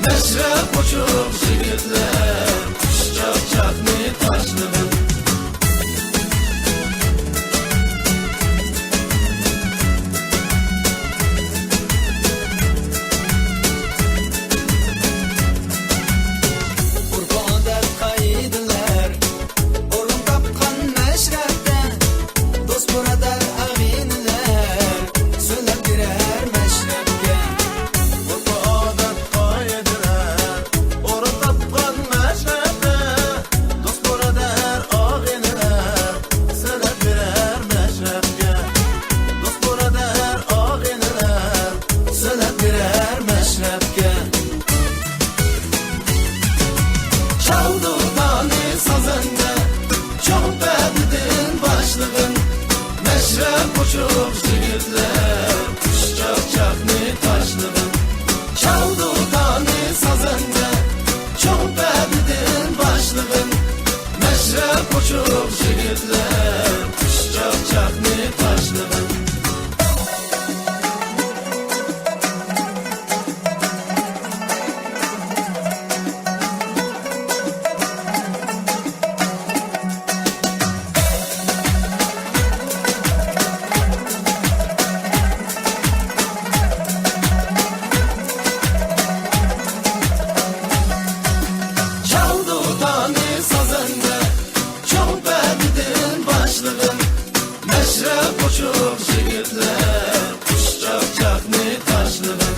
Meşrep uçup jigitler, Kuşçak çakni taşlıgın. Çaldı tane sazında, çok bedidin başlığın. Meşrep uçup jigitler, Kuşçak çakni taşlığın. Çaldı tane sazında, çok bedidin başlığın. Meşrep uçup jigitler, Kuşçak çakni taşlığın. Meşrep uçup jigitler, Kuşçak çakni taşlıgın.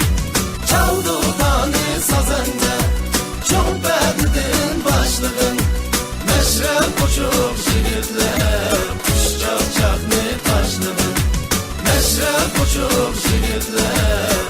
Çaldı tane sazında, çok bedidin başlığın. Meşrep uçup jigitler, Kuşçak çakni taşlıgın. Meşrep uçup jigitler,